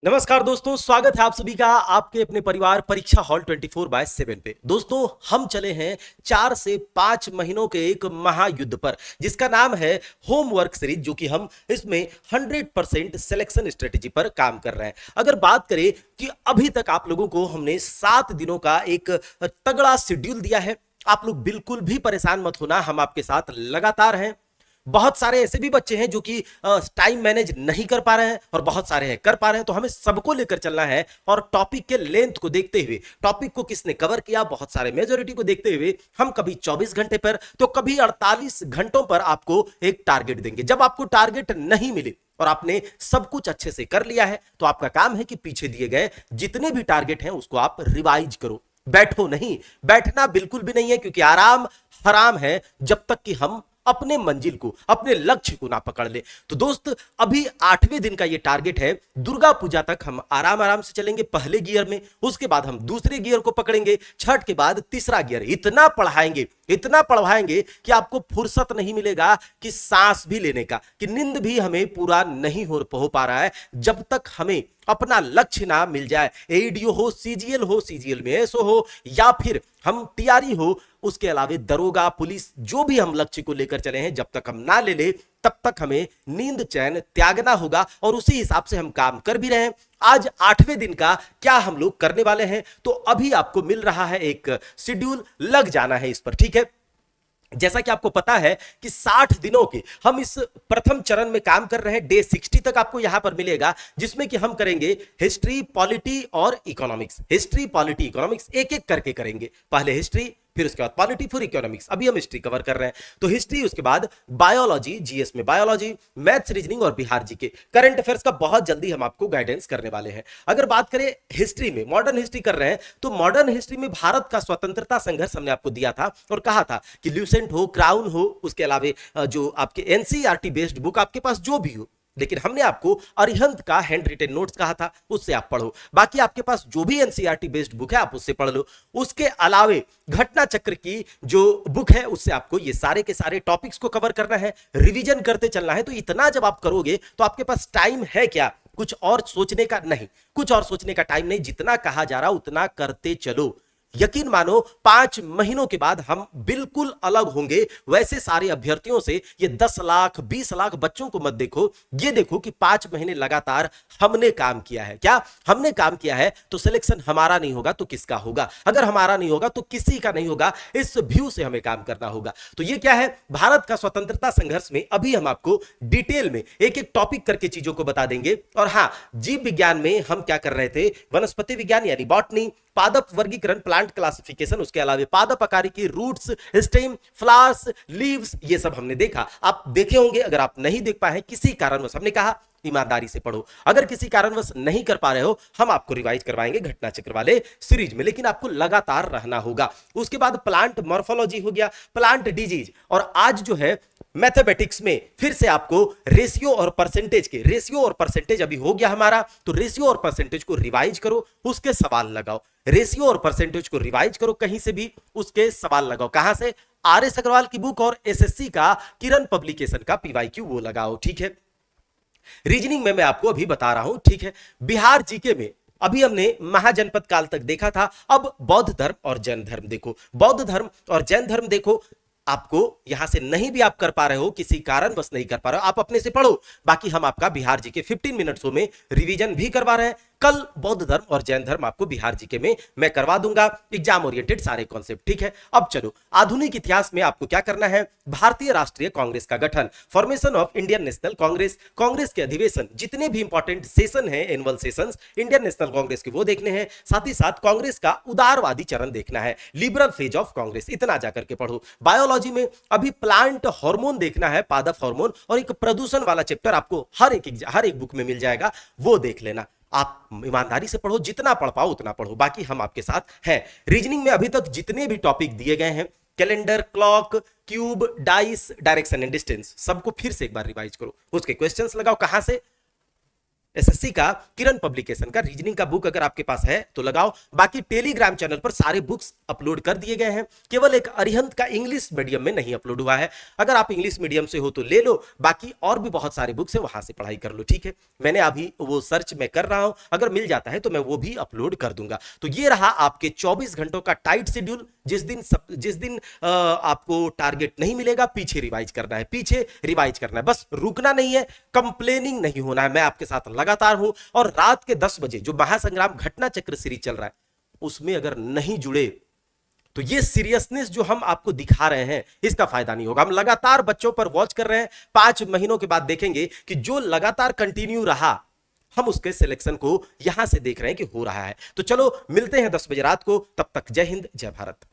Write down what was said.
नमस्कार दोस्तों, स्वागत है आप सभी का आपके अपने परिवार परीक्षा हॉल 24/7 पे। दोस्तों, हम चले हैं 4 से 5 महीनों के एक महायुद्ध पर जिसका नाम है होमवर्क सीरीज, जो कि हम इसमें 100% सिलेक्शन स्ट्रेटेजी पर काम कर रहे हैं। अगर बात करें कि अभी तक आप लोगों को हमने 7 दिनों का एक तगड़ा शेड्यूल दिया है, आप लोग बिल्कुल भी परेशान मत होना, हम आपके साथ लगातार हैं। बहुत सारे ऐसे भी बच्चे हैं जो कि टाइम मैनेज नहीं कर पा रहे हैं और बहुत सारे हैं कर पा रहे हैं, तो हमें सबको लेकर चलना है। और टॉपिक के लेंथ को देखते हुए, टॉपिक को किसने कवर किया, बहुत सारे मेजोरिटी को देखते हुए हम कभी 24 घंटे पर तो कभी 48 घंटों पर आपको एक टारगेट देंगे। जब आपको टारगेट नहीं मिले और आपने सब कुछ अच्छे से कर लिया है तो आपका काम है कि पीछे दिए गए जितने भी टारगेट हैं उसको आप रिवाइज करो। बैठो नहीं, बैठना बिल्कुल भी नहीं है, क्योंकि आराम हराम है जब तक कि हम अपने मंजिल को, अपने लक्ष्य को ना पकड़ ले। तो दोस्त, अभी 8वें दिन का ये टारगेट है। दुर्गा पूजा तक हम आराम आराम से चलेंगे पहले गियर में, उसके बाद हम दूसरे गियर को पकड़ेंगे, छठ के बाद तीसरा गियर। इतना पढ़ाएंगे, इतना पढ़वाएंगे कि आपको फुर्सत नहीं मिलेगा कि सांस भी लेने का, कि नींद भी हमें पूरा नहीं हो पा रहा है जब तक हमें अपना लक्ष्य ना मिल जाए। एडीओ हो, सीजीएल में एसओ हो, या फिर हम टीआरई हो, उसके अलावा दरोगा, पुलिस, जो भी हम लक्ष्य को लेकर चले हैं, जब तक हम ना ले ले तब तक हमें नींद चैन त्यागना होगा। और उसी हिसाब से हम काम कर भी रहे हैं। आज 8वें दिन का क्या हम लोग करने वाले हैं, तो अभी आपको मिल रहा है एक शेड्यूल, लग जाना है इस पर, ठीक है। जैसा कि आपको पता है कि 60 दिनों के हम इस प्रथम चरण में काम कर रहे हैं। डे 60 तक आपको यहां पर मिलेगा, जिसमें कि हम करेंगे हिस्ट्री, पॉलिटी और इकोनॉमिक्स। हिस्ट्री, पॉलिटी, इकोनॉमिक्स एक एक करके करेंगे। पहले हिस्ट्री, फिर उसके बाद पॉलिटी, फिर इकोनॉमिक्स। अभी हम हिस्ट्री कवर कर रहे हैं, तो हिस्ट्री, उसके बाद बायोलॉजी, जीएस में बायोलॉजी, मैथ्स, रीजनिंग और बिहार जीके, करंट अफेयर्स का बहुत जल्दी हम आपको गाइडेंस करने वाले हैं। अगर बात करें हिस्ट्री में, मॉडर्न हिस्ट्री कर रहे हैं, तो मॉडर्न हिस्ट्री में भारत का स्वतंत्रता संघर्ष हमने आपको दिया था और कहा था कि ल्यूसेंट हो, क्राउन हो, उसके अलावा जो आपके एनसीईआरटी बेस्ड बुक आपके पास जो भी हो, लेकिन हमने आपको अरिहंत का हैंड रिटेन नोट्स कहा था, उससे आप पढ़ो। बाकी आपके पास जो भी एनसीईआरटी बेस्ड बुक है आप उससे पढ़ लो। उसके अलावे घटना चक्र की जो बुक है उससे आपको ये सारे के सारे टॉपिक्स को कवर करना है, रिवीजन करते चलना है। तो इतना जब आप करोगे तो आपके पास टाइम है क्या, कुछ और सोचने का नहीं, कुछ और सोचने का टाइम नहीं। जितना कहा जा रहा उतना करते चलो। यकीन मानो 5 महीनों के बाद हम बिल्कुल अलग होंगे वैसे सारे अभ्यर्थियों से। ये 10 लाख 20 लाख बच्चों को मत देखो, ये देखो कि 5 महीने लगातार हमने काम किया है। क्या हमने काम किया है, तो सिलेक्शन हमारा नहीं होगा तो किसका होगा, अगर हमारा नहीं होगा तो किसी का नहीं होगा। इस व्यू से हमें काम करना होगा। तो ये क्या है, भारत का स्वतंत्रता संघर्ष में अभी हम आपको डिटेल में एक एक टॉपिक करके चीजों को बता देंगे। और हां, जीव विज्ञान में हम क्या कर रहे थे, वनस्पति विज्ञान यानी बॉटनी, पादप वर्गीकरण, प्लांट क्लासिफिकेशन, उसके अलावा पादप आकारी की रूट्स, स्टेम, फ्लावर्स, लीव्स, ये सब हमने देखा। आप देखे होंगे। अगर आप नहीं देख पाए किसी कारणवश, हमने कहा ईमानदारी से पढ़ो। अगर किसी कारणवश नहीं कर पा रहे हो, हम आपको रिवाइज करवाएंगे घटना चक्र वाले सीरीज में, लेकिन आपको लगातार रहना होगा। उसके बाद प्लांट मॉर्फोलॉजी हो गया, प्लांट डिजीज, और आज जो है मैथमेटिक्स में फिर से आपको रेशियो और परसेंटेज के, रेशियो और परसेंटेज अभी हो गया हमारा, तो रेशियो और परसेंटेज को रिवाइज करो, उसके सवाल लगाओ। रेशियो और परसेंटेज को रिवाइज करो, कहीं से भी उसके सवाल लगाओ। कहां से, आर एस अग्रवाल की बुक और एसएससी का किरण पब्लिकेशन का पीवाईक्यू वो लगाओ, ठीक है। रीजनिंग में मैं आपको अभी बता रहा हूं, ठीक है। बिहार जीके में अभी हमने महाजनपद काल तक देखा था, अब बौद्ध धर्म और जैन धर्म देखो। बौद्ध धर्म और जैन धर्म देखो। आपको यहां से नहीं भी आप कर पा रहे हो, किसी कारण बस नहीं कर पा रहे हो, आप अपने से पढ़ो। बाकी हम आपका बिहार जीके 15 मिनट्सों में रिवीजन भी करवा रहे हैं। कल बौद्ध धर्म और जैन धर्म आपको बिहार जीके में मैं करवा दूंगा, एग्जाम ओरिएंटेड सारे कॉन्सेप्ट, ठीक है। अब चलो, आधुनिक इतिहास में आपको क्या करना है, भारतीय राष्ट्रीय कांग्रेस का गठन, formation of Indian national Congress, Congress के अधिवेशन, जितने भी इंपॉर्टेंट सेशन है, annual sessions Indian national Congress के, वो देखने हैं। साथ ही साथ कांग्रेस का उदारवादी चरण देखना है, लिबरल फेज ऑफ कांग्रेस, इतना जाकर के पढ़ो। बायोलॉजी में अभी प्लांट हार्मोन देखना है, पादप हार्मोन, और एक प्रदूषण वाला चैप्टर आपको हर एक बुक में मिल जाएगा, वो देख लेना। आप ईमानदारी से पढ़ो, जितना पढ़ पाओ उतना पढ़ो, बाकी हम आपके साथ हैं। रीजनिंग में अभी तक जितने भी टॉपिक दिए गए हैं, calendar, clock, cube, dice, direction and distance, सबको फिर से एक बार रिवाइज करो, उसके क्वेश्चंस लगाओ। कहां से, एसएससी का किरण पब्लिकेशन का रीजनिंग का बुक अगर आपके पास है तो लगाओ। बाकी टेलीग्राम चैनल पर सारे बुक्स अपलोड कर दिए गए हैं, केवल एक अरिहंत का इंग्लिश मीडियम में नहीं अपलोड हुआ है। अगर आप इंग्लिश मीडियम से हो तो ले लो, बाकी और भी बहुत सारे बुक्स है, वहां से पढ़ाई कर लो। ठीक है, मैंने अभी वो सर्च में कर रहा हूं, अगर मिल जाता है तो मैं वो भी अपलोड कर दूंगा। तो ये रहा आपके 24 घंटों का टाइट शेड्यूल। जिस दिन आपको टारगेट नहीं मिलेगा, पीछे रिवाइज करना है, पीछे रिवाइज करना है, बस रुकना नहीं है, कंप्लेनिंग नहीं होना है। मैं आपके साथ लगातार हूं। और रात के 10 बजे जो महासंग्राम घटना चक्र सीरीज चल रहा है, उसमें अगर नहीं जुड़े तो ये सीरियसनेस जो हम आपको दिखा रहे हैं, इसका फायदा नहीं होगा। हम लगातार बच्चों पर वॉच कर रहे हैं, 5 महीनों के बाद देखेंगे कि जो लगातार कंटिन्यू रहा, हम उसके सिलेक्शन को यहां से देख रहे हैं कि हो रहा है। तो चलो मिलते हैं 10 बजे रात को, तब तक जय हिंद जय भारत।